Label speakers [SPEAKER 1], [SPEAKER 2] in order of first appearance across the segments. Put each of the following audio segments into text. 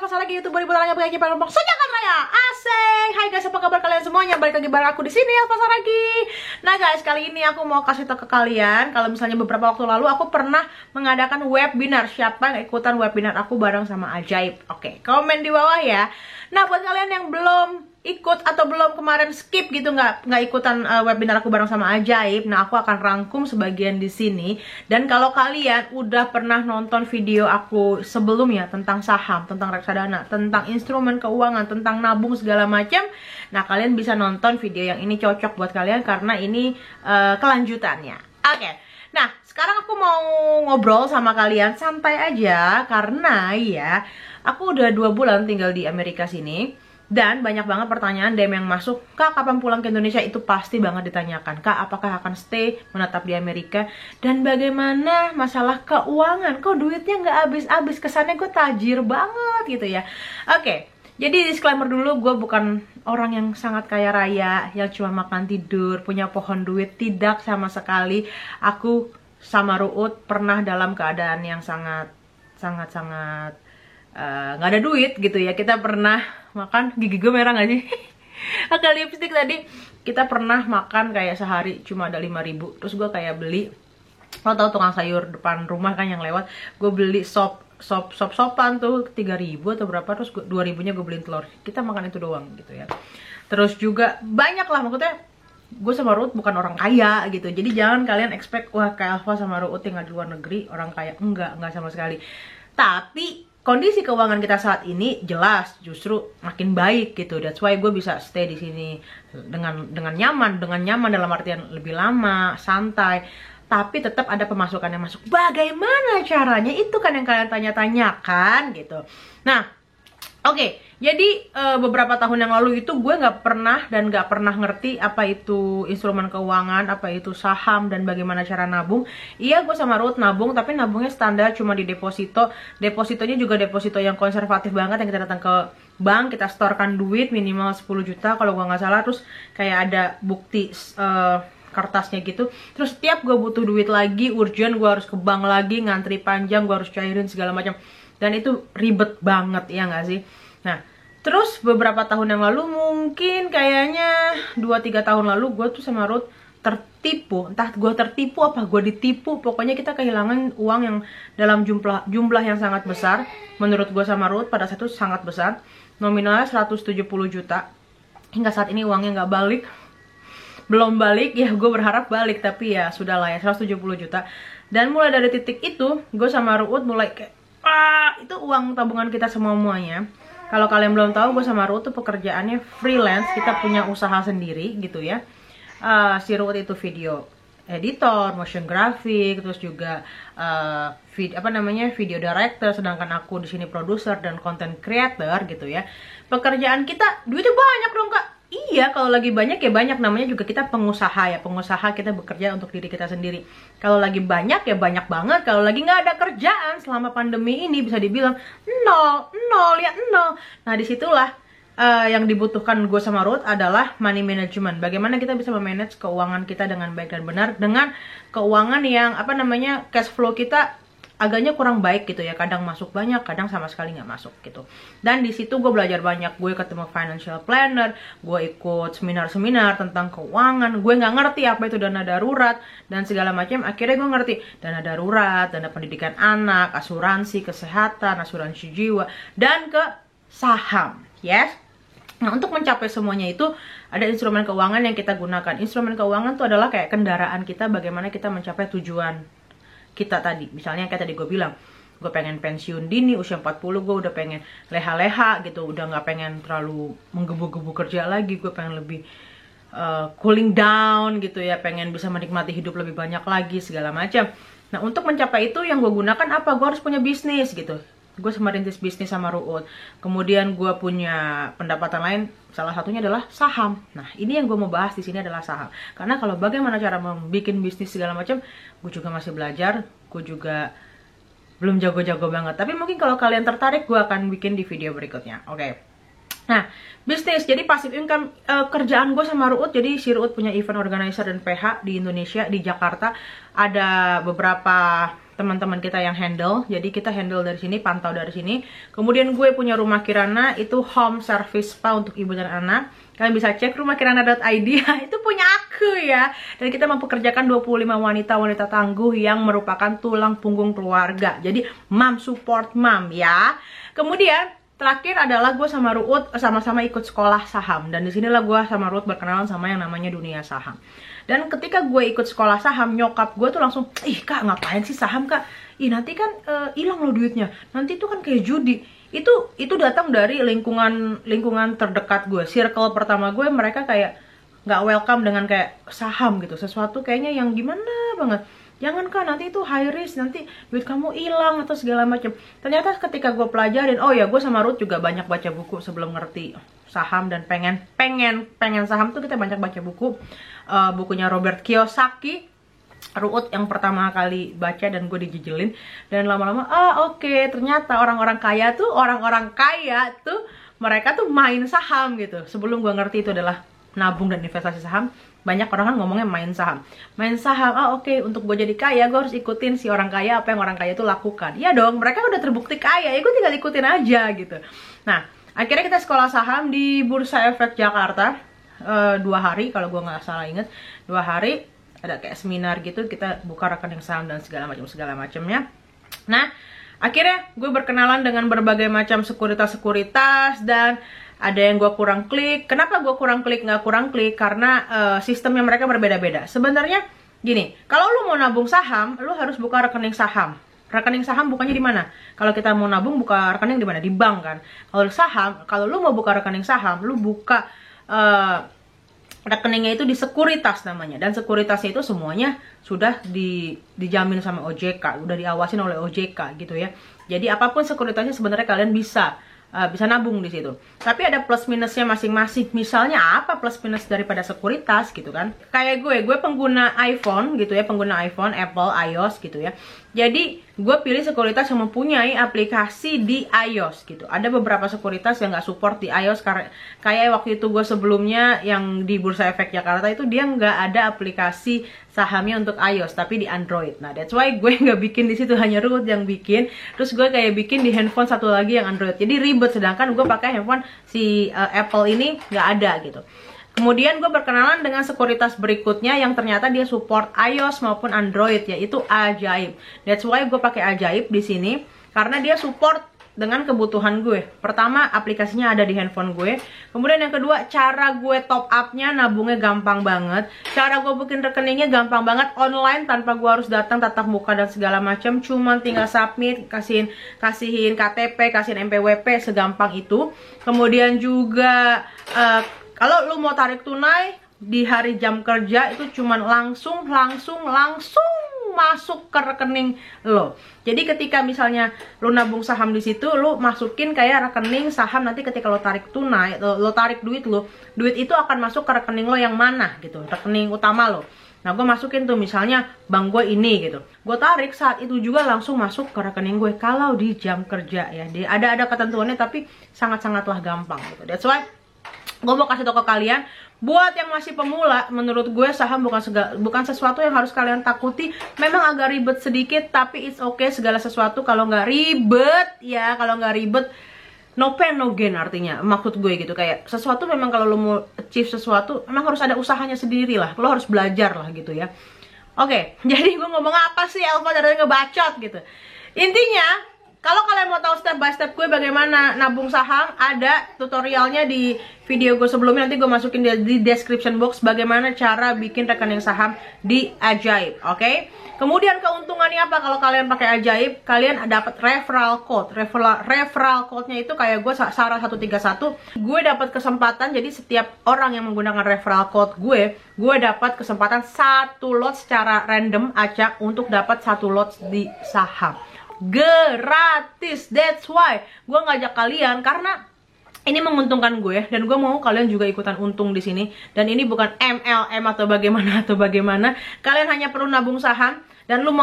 [SPEAKER 1] Alfa lagi YouTuber ibu tanya pengen Palembang Sejagat Raya. Asik. Hai guys, apa kabar kalian semuanya? Balik lagi bareng aku di sini Alfa lagi. Nah guys, kali ini aku mau kasih tau ke kalian kalau misalnya beberapa waktu lalu aku pernah mengadakan webinar. Siapa yang ikutan webinar aku bareng sama Ajaib? Oke, komen di bawah ya. Nah, buat kalian yang belum ikut atau belum kemarin skip gitu nggak ikutan webinar aku bareng sama Ajaib, nah aku akan rangkum sebagian di sini. Dan kalau kalian udah pernah nonton video aku sebelumnya tentang saham, tentang reksadana, tentang instrumen keuangan, tentang nabung segala macam, nah kalian bisa nonton video yang ini, cocok buat kalian karena ini kelanjutannya. Oke. Nah, sekarang aku mau ngobrol sama kalian santai aja karena ya aku udah 2 bulan tinggal di Amerika sini. Dan banyak banget pertanyaan DM yang masuk, Kak kapan pulang ke Indonesia? Itu pasti banget ditanyakan. Kak apakah akan stay menetap di Amerika? Dan bagaimana masalah keuangan? Kok duitnya nggak habis-habis? Kesannya gue tajir banget gitu ya. Oke, jadi disclaimer dulu, gue bukan orang yang sangat kaya raya, yang cuma makan tidur, punya pohon duit. Tidak sama sekali. Aku sama Ruut pernah dalam keadaan yang sangat nggak ada duit gitu ya. Kita pernah makan, gigi gue merah gak sih? Agak lipstick tadi. Kita pernah makan kayak sehari cuma ada 5.000. Terus gue kayak beli, lo tau tukang sayur depan rumah kan yang lewat, gue beli sopan tuh 3.000 atau berapa, terus 2.000 nya gue beliin telur. Kita makan itu doang gitu ya. Terus juga banyak lah, maksudnya gue sama Ruth bukan orang kaya gitu. Jadi jangan kalian expect, wah kayak Alfa sama Ruth tinggal di luar negeri orang kaya. Enggak sama sekali. Tapi kondisi keuangan kita saat ini jelas justru makin baik gitu. That's why gue bisa stay di sini dengan nyaman dalam artian lebih lama, santai. Tapi tetap ada pemasukan yang masuk. Bagaimana caranya? Itu kan yang kalian tanya-tanyakan gitu. Nah, oke. Jadi beberapa tahun yang lalu itu gue nggak pernah ngerti apa itu instrumen keuangan, apa itu saham, dan bagaimana cara nabung. Iya, gue sama Ruth nabung, tapi nabungnya standar cuma di deposito. Depositonya juga deposito yang konservatif banget, yang kita datang ke bank, kita storekan duit minimal 10 juta kalau gue nggak salah. Terus kayak ada bukti kertasnya gitu. Terus setiap gue butuh duit lagi, urgent, gue harus ke bank lagi, ngantri panjang, gue harus cairin segala macam. Dan itu ribet banget, ya nggak sih? Nah, terus beberapa tahun yang lalu, mungkin kayaknya 2-3 tahun lalu, gue tuh sama Ruth tertipu. Entah gue tertipu apa gue ditipu, pokoknya kita kehilangan uang yang dalam jumlah yang sangat besar. Menurut gue sama Ruth pada saat itu sangat besar. Nominalnya 170 juta. Hingga saat ini uangnya nggak balik. Belum balik, ya gue berharap balik, tapi ya sudahlah ya, 170 juta. Dan mulai dari titik itu, gue sama Ruth mulai kayak, itu uang tabungan kita semuanya. Kalau kalian belum tahu, gue sama Ruth tuh pekerjaannya freelance, kita punya usaha sendiri gitu ya. Si Ruth itu video editor, motion graphic, terus juga video director, sedangkan aku di sini produser dan content creator gitu ya. Pekerjaan kita duitnya banyak dong Kak. Iya, kalau lagi banyak ya banyak, namanya juga kita pengusaha ya. Pengusaha, kita bekerja untuk diri kita sendiri. Kalau lagi banyak ya banyak banget. Kalau lagi nggak ada kerjaan selama pandemi ini bisa dibilang nol. Nah disitulah yang dibutuhkan gue sama Ruth adalah money management. Bagaimana kita bisa memanage keuangan kita dengan baik dan benar, dengan keuangan yang cash flow kita agaknya kurang baik gitu ya. Kadang masuk banyak, kadang sama sekali nggak masuk gitu. Dan di situ gue belajar banyak. Gue ketemu financial planner, gue ikut seminar-seminar tentang keuangan. Gue nggak ngerti apa itu dana darurat dan segala macam. Akhirnya gue ngerti dana darurat, dana pendidikan anak, asuransi kesehatan, asuransi jiwa, dan ke saham. Yes. Nah, untuk mencapai semuanya itu ada instrumen keuangan yang kita gunakan. Instrumen keuangan itu adalah kayak kendaraan kita, bagaimana kita mencapai tujuan kita tadi. Misalnya kayak tadi gue bilang, gue pengen pensiun dini usia 40, gue udah pengen leha-leha gitu, udah nggak pengen terlalu menggebu-gebu kerja lagi, gue pengen lebih cooling down gitu ya, pengen bisa menikmati hidup lebih banyak lagi segala macam. Nah, untuk mencapai itu yang gue gunakan apa? Gue harus punya bisnis gitu. Gue sama rintis bisnis sama Ruut. Kemudian gue punya pendapatan lain, salah satunya adalah saham. Nah, ini yang gue mau bahas di sini adalah saham. Karena kalau bagaimana cara membuat bisnis segala macam, gue juga masih belajar. Gue juga belum jago-jago banget. Tapi mungkin kalau kalian tertarik, gue akan bikin di video berikutnya. Oke. Nah, bisnis, jadi passive income, kerjaan gue sama Ruut. Jadi si Ruut punya event organizer dan PH di Indonesia, di Jakarta. Ada beberapa teman-teman kita yang handle. Jadi kita handle dari sini, pantau dari sini. Kemudian gue punya rumah kirana, itu home service spa untuk ibu dan anak. Kalian bisa cek rumahkirana.id. Itu punya aku ya. Dan kita mempekerjakan 25 wanita-wanita tangguh yang merupakan tulang punggung keluarga. Jadi mom support mom ya. Kemudian terakhir adalah gue sama Ruut sama-sama ikut sekolah saham. Dan disinilah gue sama Ruut berkenalan sama yang namanya dunia saham. Dan ketika gue ikut sekolah saham, nyokap gue tuh langsung, ih kak ngapain sih saham kak? Ih nanti kan hilang loh duitnya, nanti itu kan kayak judi. Itu datang dari lingkungan terdekat gue, circle pertama gue, mereka kayak nggak welcome dengan kayak saham gitu, sesuatu kayaknya yang gimana banget. Jangan kak, nanti itu high risk, nanti duit kamu hilang atau segala macam. Ternyata ketika gue pelajarin, oh ya gue sama Ruth juga banyak baca buku sebelum ngerti saham dan pengen saham tuh kita banyak baca buku. Bukunya Robert Kiyosaki, Ruut yang pertama kali baca dan gue dijejelin. Dan lama-lama oke, ternyata orang-orang kaya tuh mereka tuh main saham gitu. Sebelum gue ngerti itu adalah nabung dan investasi saham, banyak orang kan ngomongnya main saham. Oke, untuk gue jadi kaya gue harus ikutin si orang kaya, apa yang orang kaya itu lakukan. Iya dong, mereka udah terbukti kaya, ya gue tinggal ikutin aja gitu. Nah, akhirnya kita sekolah saham di Bursa Efek Jakarta. 2 hari kalau gue nggak salah inget, 2 hari ada kayak seminar gitu, kita buka rekening saham dan segala macamnya. Nah akhirnya gue berkenalan dengan berbagai macam sekuritas dan ada yang gue kurang klik. Kenapa gue nggak kurang klik? Karena sistemnya mereka berbeda-beda. Sebenarnya gini, kalau lu mau nabung saham, lu harus buka rekening saham. Rekening saham bukannya di mana? Kalau kita mau nabung buka rekening di mana? Di bank kan. Kalau saham, kalau lu mau buka rekening saham, lu buka rekeningnya itu di sekuritas namanya, dan sekuritasnya itu semuanya sudah dijamin sama OJK, udah diawasin oleh OJK gitu ya. Jadi apapun sekuritasnya sebenarnya kalian bisa nabung di situ. Tapi ada plus minusnya masing-masing. Misalnya apa plus minus daripada sekuritas gitu kan? Kayak gue pengguna iPhone gitu ya, pengguna iPhone, Apple, iOS gitu ya. Jadi gue pilih sekuritas yang mempunyai aplikasi di iOS gitu. Ada beberapa sekuritas yang nggak support di iOS, kayak waktu itu gue sebelumnya yang di Bursa Efek Jakarta itu dia nggak ada aplikasi sahamnya untuk iOS, tapi di Android. Nah that's why gue nggak bikin di situ, hanya Ruth yang bikin. Terus gue kayak bikin di handphone satu lagi yang Android. Jadi ribet, sedangkan gue pakai handphone si Apple ini nggak ada gitu. Kemudian gue berkenalan dengan sekuritas berikutnya yang ternyata dia support iOS maupun Android, yaitu Ajaib. That's why gue pakai Ajaib di sini karena dia support dengan kebutuhan gue. Pertama, aplikasinya ada di handphone gue. Kemudian yang kedua, cara gue top up-nya, nabungnya gampang banget. Cara gue bikin rekeningnya gampang banget, online tanpa gue harus datang tatap muka dan segala macam. Cuman tinggal submit, kasihin KTP, kasihin MPWP, segampang itu. Kemudian juga kalau lu mau tarik tunai di hari jam kerja itu cuman langsung masuk ke rekening lo. Jadi ketika misalnya lo nabung saham di situ, lo masukin kayak rekening saham, nanti ketika lo tarik tunai, lo tarik duit duit itu akan masuk ke rekening lo yang mana gitu, rekening utama lo. Nah gue masukin tuh misalnya bank gue ini gitu, gue tarik saat itu juga langsung masuk ke rekening gue kalau di jam kerja ya. Ada ketentuannya tapi sangat-sangatlah gampang gitu. That's why gue mau kasih tau ke kalian, buat yang masih pemula, menurut gue saham bukan sesuatu yang harus kalian takuti. Memang agak ribet sedikit, tapi it's okay. Segala sesuatu kalau nggak ribet ya, kalau nggak ribet no pain no gain artinya. Maksud gue gitu, kayak sesuatu memang kalau lo mau achieve sesuatu, memang harus ada usahanya sendiri lah. Lo harus belajar lah gitu ya. Oke, jadi gue ngomong apa sih Elva dari ngebacot gitu. Intinya, kalau kalian mau tahu step by step gue bagaimana nabung saham, ada tutorialnya di video gue sebelumnya. Nanti gue masukin di description box bagaimana cara bikin rekening saham di Ajaib, oke? Kemudian keuntungannya apa kalau kalian pakai Ajaib? Kalian dapat referral code. Referral code-nya itu kayak gue Sarah 131. Gue dapat kesempatan, jadi setiap orang yang menggunakan referral code gue dapat kesempatan 1 lot secara random acak untuk dapat 1 lot di saham. Gratis. That's why gue ngajak kalian, karena ini menguntungkan gue dan gue mau kalian juga ikutan untung di sini. Dan ini bukan MLM atau bagaimana. Kalian hanya perlu nabung saham dan lu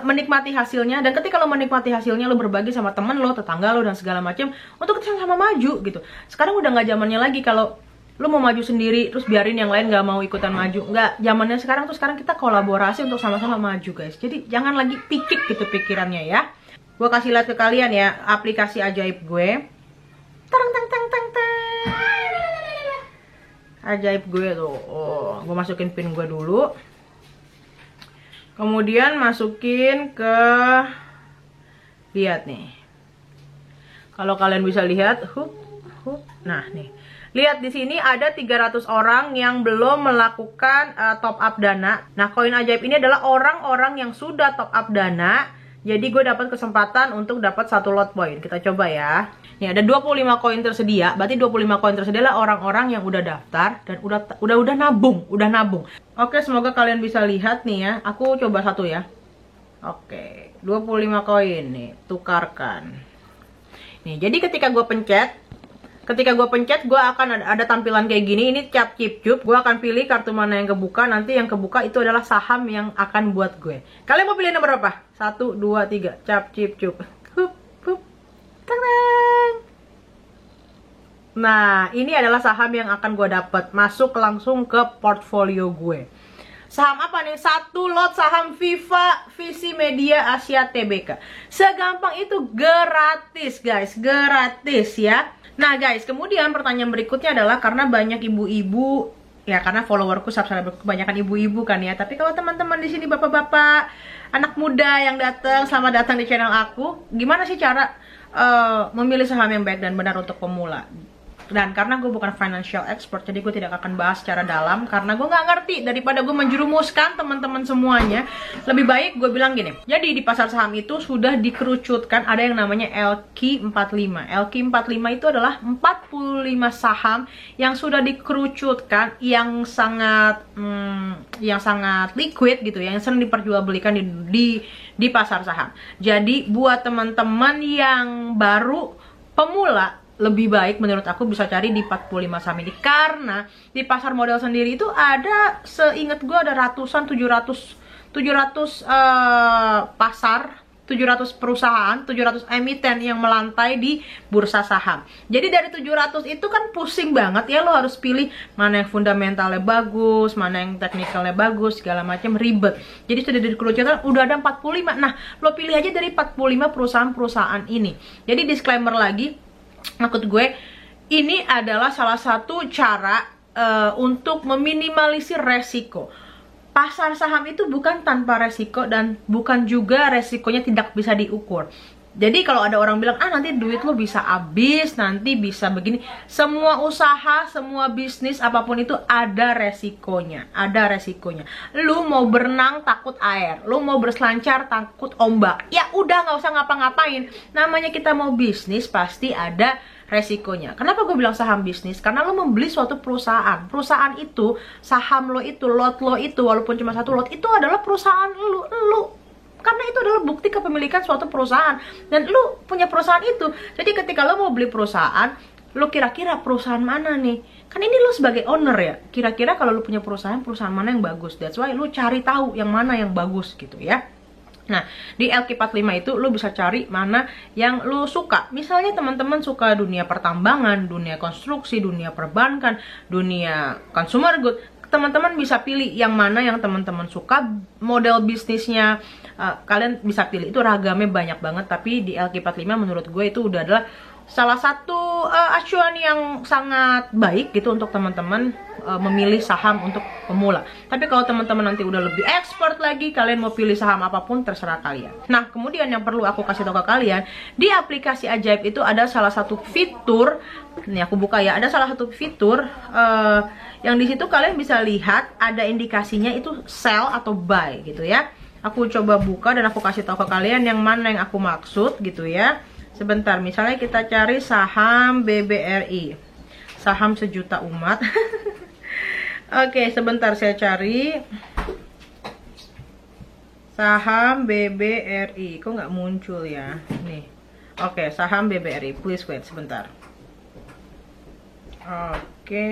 [SPEAKER 1] menikmati hasilnya. Dan ketika lu menikmati hasilnya, lu berbagi sama temen lo, tetangga lo dan segala macam untuk sama-sama maju gitu. Sekarang udah nggak zamannya lagi kalau lu mau maju sendiri terus biarin yang lain gak mau ikutan maju. Nggak, zamannya sekarang tuh sekarang kita kolaborasi untuk sama-sama maju guys. Jadi jangan lagi pikik gitu pikirannya ya. Gue kasih lihat ke kalian ya aplikasi ajaib gue. Tang tang tang tang tang. Ajaib gue tuh. Oh, gue masukin pin gue dulu. Kemudian masukin ke, lihat nih. Kalau kalian bisa lihat, nah nih. Lihat di sini ada 300 orang yang belum melakukan top up dana. Nah, koin ajaib ini adalah orang-orang yang sudah top up dana. Jadi gue dapat kesempatan untuk dapat 1 lot point. Kita coba ya. Nih ada 25 koin tersedia. Berarti 25 koin tersedia adalah orang-orang yang udah daftar dan udah nabung, Oke, semoga kalian bisa lihat nih ya. Aku coba 1 ya. Oke, 25 koin nih, tukarkan. Nih, jadi ketika gue pencet, gue akan ada tampilan kayak gini. Ini cap cip cup. Gue akan pilih kartu mana yang kebuka. Nanti yang kebuka itu adalah saham yang akan buat gue. Kalian mau pilih nomor berapa? 1, 2, 3. Cap cip cup. Nah, ini adalah saham yang akan gue dapat. Masuk langsung ke portfolio gue. Saham apa nih? 1 lot saham Viva Visi Media Asia Tbk. Segampang itu, gratis guys. Gratis ya. Nah guys, kemudian pertanyaan berikutnya adalah karena banyak ibu-ibu, ya karena followerku subscriber kebanyakan ibu-ibu kan ya. Tapi kalau teman-teman di sini bapak-bapak, anak muda yang datang, selamat datang di channel aku. Gimana sih cara memilih saham yang baik dan benar untuk pemula? Dan karena gue bukan financial expert, jadi gue tidak akan bahas secara dalam karena gue nggak ngerti. Daripada gue menjerumuskan teman-teman semuanya, lebih baik gue bilang gini. Jadi di pasar saham itu sudah dikerucutkan, ada yang namanya LQ45. LQ45 itu adalah 45 saham yang sudah dikerucutkan, yang sangat liquid gitu ya, yang sering diperjualbelikan di pasar saham. Jadi buat teman-teman yang baru pemula, lebih baik menurut aku bisa cari di 45 saham ini. Karena di pasar modal sendiri itu ada, seingat gue ada ratusan, 700 pasar, 700 perusahaan, 700 emiten yang melantai di bursa saham. Jadi dari 700 itu kan pusing banget ya, lo harus pilih mana yang fundamentalnya bagus, mana yang teknikalnya bagus, segala macam, ribet. Jadi sudah dikerucutkan, udah ada 45. Nah, lo pilih aja dari 45 perusahaan-perusahaan ini. Jadi disclaimer lagi, maksud gue, ini adalah salah satu cara untuk meminimalisir resiko. Pasar saham itu bukan tanpa resiko dan bukan juga resikonya tidak bisa diukur. Jadi kalau ada orang bilang, nanti duit lo bisa habis, nanti bisa begini. Semua usaha, semua bisnis, apapun itu ada resikonya. Ada resikonya. Lu mau berenang takut air, lu mau berselancar takut ombak. Ya udah, nggak usah ngapa-ngapain. Namanya kita mau bisnis pasti ada resikonya. Kenapa gue bilang saham bisnis? Karena lo membeli suatu perusahaan. Perusahaan itu, saham lo itu, lot lo itu, walaupun cuma 1 lot, itu adalah perusahaan lu. Karena itu adalah bukti kepemilikan suatu perusahaan. Dan lu punya perusahaan itu. Jadi ketika lo mau beli perusahaan, lo kira-kira perusahaan mana nih? Kan ini lo sebagai owner ya. Kira-kira kalau lo punya perusahaan mana yang bagus. That's why lo cari tahu yang mana yang bagus gitu ya. Nah, di LQ45 itu lo bisa cari mana yang lo suka. Misalnya teman-teman suka dunia pertambangan, dunia konstruksi, dunia perbankan, dunia consumer good. Teman-teman bisa pilih yang mana yang teman-teman suka, model bisnisnya kalian bisa pilih. Itu ragamnya banyak banget, tapi di LQ45 menurut gue itu udah adalah salah satu acuan yang sangat baik gitu untuk teman-teman memilih saham untuk pemula. Tapi kalau teman-teman nanti udah lebih expert lagi, kalian mau pilih saham apapun terserah kalian. Nah, kemudian yang perlu aku kasih tahu ke kalian, di aplikasi ajaib itu ada salah satu fitur. Nih aku buka ya, ada salah satu fitur yang di situ kalian bisa lihat ada indikasinya itu sell atau buy gitu ya. Aku coba buka dan aku kasih tahu ke kalian yang mana yang aku maksud gitu ya. Sebentar, misalnya kita cari saham BBRI, saham sejuta umat. Oke, sebentar saya cari saham BBRI. Kok nggak muncul ya? Nih, oke, saham BBRI. Please wait sebentar. Oke.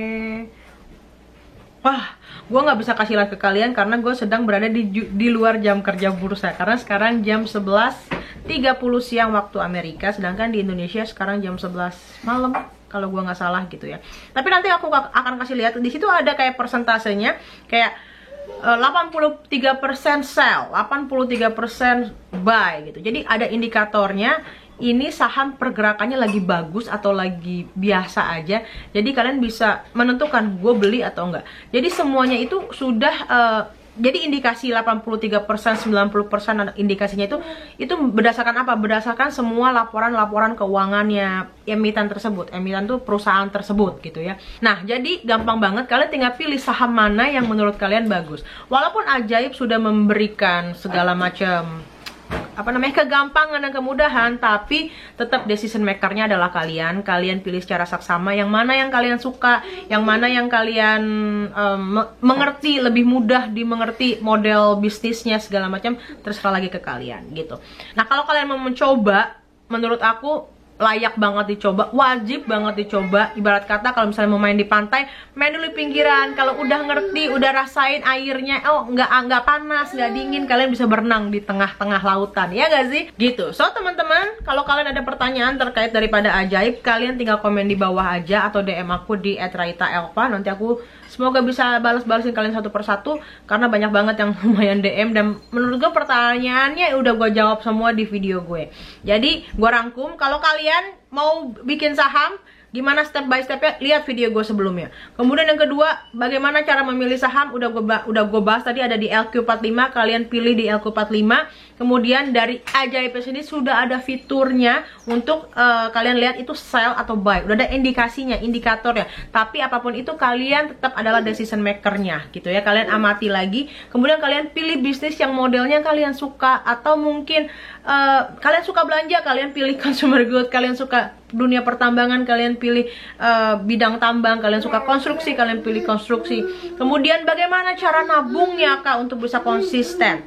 [SPEAKER 1] Wah, gue nggak bisa kasih lihat ke kalian karena gue sedang berada di luar jam kerja bursa. Karena sekarang jam 11.30 siang waktu Amerika, sedangkan di Indonesia sekarang jam 11 malam. kalau gua nggak salah gitu ya. Tapi nanti aku akan kasih lihat di situ ada kayak persentasenya, kayak 83% sell, 83% buy gitu. Jadi ada indikatornya, ini saham pergerakannya lagi bagus atau lagi biasa aja. Jadi kalian bisa menentukan gue beli atau enggak. Jadi semuanya itu sudah jadi indikasi 83%, 90% indikasinya itu berdasarkan apa? Berdasarkan semua laporan-laporan keuangannya emiten tersebut. Emiten tuh perusahaan tersebut gitu ya. Nah, jadi gampang banget, kalian tinggal pilih saham mana yang menurut kalian bagus. Walaupun Ajaib sudah memberikan segala macam kegampangan dan kemudahan, tapi tetap decision makernya adalah kalian. Kalian pilih secara saksama yang mana yang kalian suka, yang mana yang kalian mengerti, lebih mudah dimengerti model bisnisnya segala macam, terserah lagi ke kalian gitu. Nah, kalau kalian mau mencoba, menurut aku layak banget dicoba, wajib banget dicoba. Ibarat kata kalau misalnya mau main di pantai, main dulu di pinggiran. Kalau udah ngerti, udah rasain airnya, oh nggak panas, nggak dingin, kalian bisa berenang di tengah-tengah lautan, ya gak sih? Gitu. So teman-teman, kalau kalian ada pertanyaan terkait daripada Ajaib, kalian tinggal komen di bawah aja atau DM aku di @raitaelva. Nanti aku semoga bisa balas-balasin kalian satu persatu, karena banyak banget yang lumayan DM, dan menurut gue pertanyaannya udah gue jawab semua di video gue. Jadi gue rangkum, kalau kalian mau bikin saham, gimana step by stepnya, lihat video gue sebelumnya. Kemudian yang kedua, bagaimana cara memilih saham, udah gue bahas tadi, ada di LQ45, kalian pilih di LQ45. Kemudian dari Ajaib ini sudah ada fiturnya untuk kalian lihat itu sell atau buy, udah ada indikasinya, indikatornya. Tapi apapun itu kalian tetap adalah decision makernya gitu ya. Kalian amati lagi, kemudian kalian pilih bisnis yang modelnya kalian suka, atau mungkin kalian suka belanja, kalian pilih consumer good. Kalian suka dunia pertambangan, kalian pilih bidang tambang. Kalian suka konstruksi, kalian pilih konstruksi. Kemudian bagaimana cara nabungnya kak untuk bisa konsisten.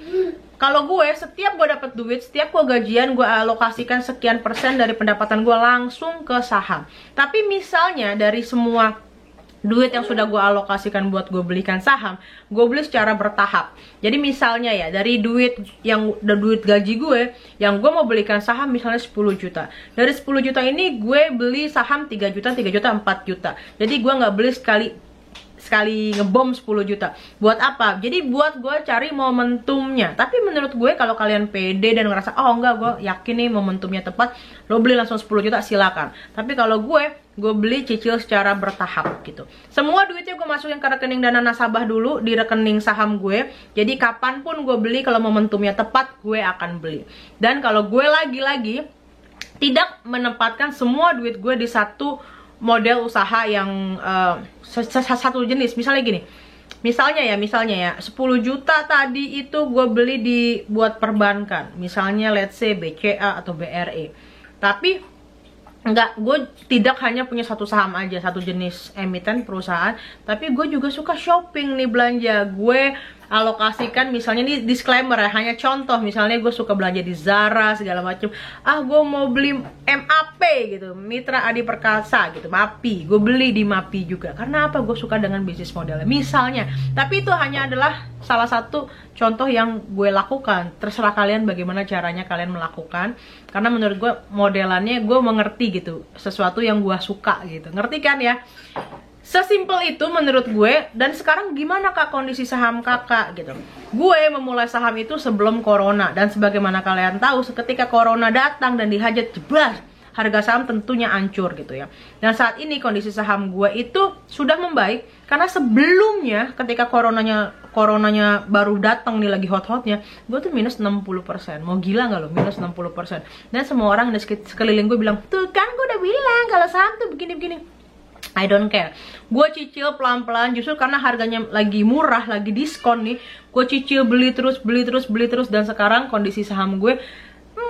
[SPEAKER 1] Kalau gue, setiap gue dapat duit, setiap gue gajian, gue alokasikan sekian persen dari pendapatan gue langsung ke saham. Tapi misalnya dari semua duit yang sudah gue alokasikan buat gue belikan saham, gue beli secara bertahap. Jadi misalnya ya, dari duit yang udah duit gaji gue, yang gue mau belikan saham misalnya 10 juta. Dari 10 juta ini gue beli saham 3 juta, 3 juta, 4 juta. Jadi gue nggak beli sekali ngebom 10 juta. Buat apa? Jadi buat gue cari momentumnya. Tapi menurut gue kalau kalian pede dan ngerasa, oh enggak, gue yakin nih momentumnya tepat, lo beli langsung 10 juta, silakan. Tapi kalau gue beli cicil secara bertahap gitu. Semua duitnya gue masukin ke rekening dana nasabah dulu, di rekening saham gue. Jadi kapanpun gue beli, kalau momentumnya tepat, gue akan beli. Dan kalau gue lagi-lagi tidak menempatkan semua duit gue di satu model usaha yang satu jenis. Misalnya gini, misalnya ya 10 juta tadi itu gue beli buat perbankan, misalnya let's say BCA atau BRI. Tapi enggak, gue tidak hanya punya satu saham aja, satu jenis emiten perusahaan, tapi gue juga suka shopping nih, belanja. Gue alokasikan, misalnya ini disclaimer ya, hanya contoh, misalnya gue suka belanja di Zara segala macam. Gue mau beli MAP gitu, Mitra Adi Perkasa gitu, MAPI, gue beli di MAPI juga. Karena apa? Gue suka dengan bisnis modelnya misalnya. Tapi itu hanya adalah salah satu contoh yang gue lakukan. Terserah kalian bagaimana caranya kalian melakukan, karena menurut gue modelannya gue mengerti gitu, sesuatu yang gue suka gitu, ngerti kan ya? Sesimpel itu menurut gue. Dan sekarang gimana kak kondisi saham kakak gitu? Gue memulai saham itu sebelum corona, dan sebagaimana kalian tahu, ketika corona datang dan dihajat jeblas, harga saham tentunya hancur gitu ya. Dan saat ini kondisi saham gue itu sudah membaik, karena sebelumnya ketika coronanya baru datang nih, lagi hot-hotnya, gue tuh minus 60%. Mau gila nggak lo, minus 60%. Dan semua orang di sekeliling gue bilang, tuh kan gue udah bilang kalau saham tuh begini-begini. I don't care. Gue cicil pelan-pelan, justru karena harganya lagi murah, lagi diskon nih, gue cicil, beli terus. Dan sekarang kondisi saham gue,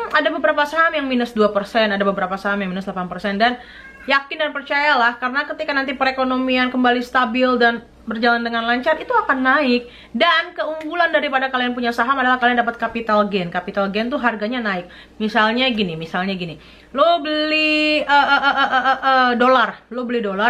[SPEAKER 1] ada beberapa saham yang minus 2%, ada beberapa saham yang minus 8%. Dan yakin dan percayalah, karena ketika nanti perekonomian kembali stabil dan berjalan dengan lancar, itu akan naik. Dan keunggulan daripada kalian punya saham adalah kalian dapat capital gain. Capital gain tuh harganya naik. Misalnya gini, lo beli dolar,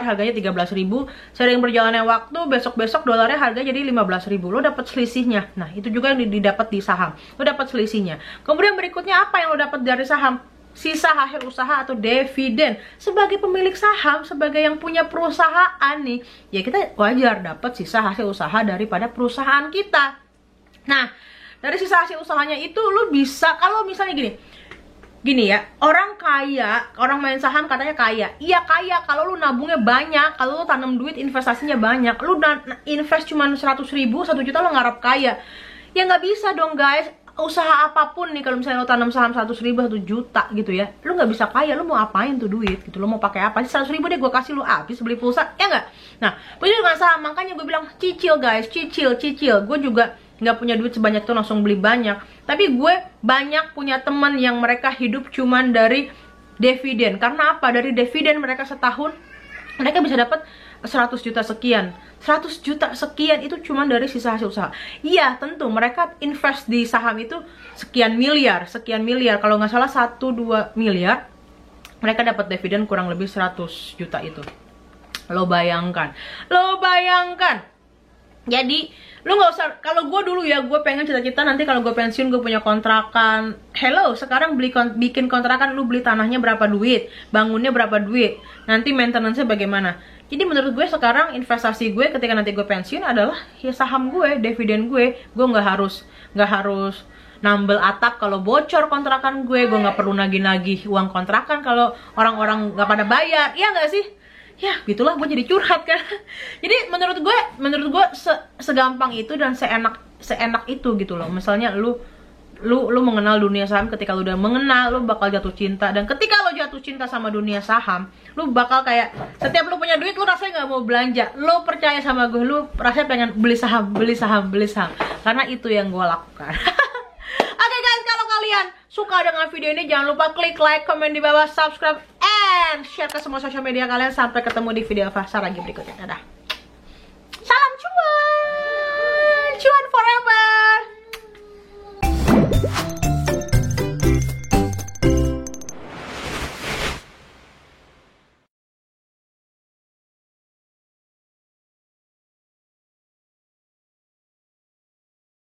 [SPEAKER 1] harganya 13.000. Sering berjalannya waktu, besok dolarnya harga jadi 15.000. Lo dapat selisihnya. Nah, itu juga yang didapat di saham. Lo dapat selisihnya. Kemudian berikutnya apa yang lo dapat dari saham? sisa hasil usaha atau dividen. Sebagai pemilik saham, sebagai yang punya perusahaan nih, ya kita wajar dapat sisa hasil usaha daripada perusahaan kita. Nah, dari sisa hasil usahanya itu lu bisa, kalau misalnya gini ya, orang kaya, orang main saham katanya kaya. Iya kaya kalau lu nabungnya banyak, kalau lu tanam duit investasinya banyak. Lu invest cuma 100 ribu, 1 juta lu ngarep kaya. Ya nggak bisa dong guys. Usaha apapun nih, kalau misalnya lu tanam saham 100 ribu, 1 juta gitu ya, lu nggak bisa kaya. Lu mau apain tuh duit gitu, lu mau pakai apa? 100 ribu deh gue kasih lu habis beli pulsa, ya nggak? Nah, begitu dengan saham, makanya gue bilang cicil guys, cicil. Gue juga nggak punya duit sebanyak itu langsung beli banyak, tapi gue banyak punya teman yang mereka hidup cuman dari dividen. Karena apa? Dari dividen mereka setahun mereka bisa dapat 100 juta sekian. 100 juta sekian itu cuman dari sisa hasil usaha. Iya tentu mereka invest di saham itu sekian miliar. Kalau nggak salah 1-2 miliar mereka dapat dividen kurang lebih 100 juta itu. Lo bayangkan. Jadi lu nggak usah, kalau gue dulu ya, gue pengen cita-cita nanti kalau gue pensiun gue punya kontrakan. Hello, sekarang bikin kontrakan, lu beli tanahnya berapa duit, bangunnya berapa duit, nanti maintenance-nya bagaimana. Jadi menurut gue sekarang investasi gue ketika nanti gue pensiun adalah ya saham gue, dividen gue nggak harus nambel atap kalau bocor kontrakan gue nggak perlu nagih-nagih uang kontrakan kalau orang-orang nggak pada bayar, ya nggak sih? Ya gitulah, gue jadi curhat kan. Jadi menurut gue segampang itu dan seenak itu gitu loh. Misalnya lu mengenal dunia saham, ketika lu udah mengenal, lu bakal jatuh cinta. Dan ketika lu jatuh cinta sama dunia saham, lu bakal kayak setiap lu punya duit lu rasanya nggak mau belanja. Lu percaya sama gue, lu rasanya pengen beli saham. Karena itu yang gue lakukan. Oke guys, kalau kalian suka dengan video ini jangan lupa klik like, komen di bawah, subscribe, and share ke semua sosial media kalian. Sampai ketemu di video Fasa lagi berikutnya. Dadah.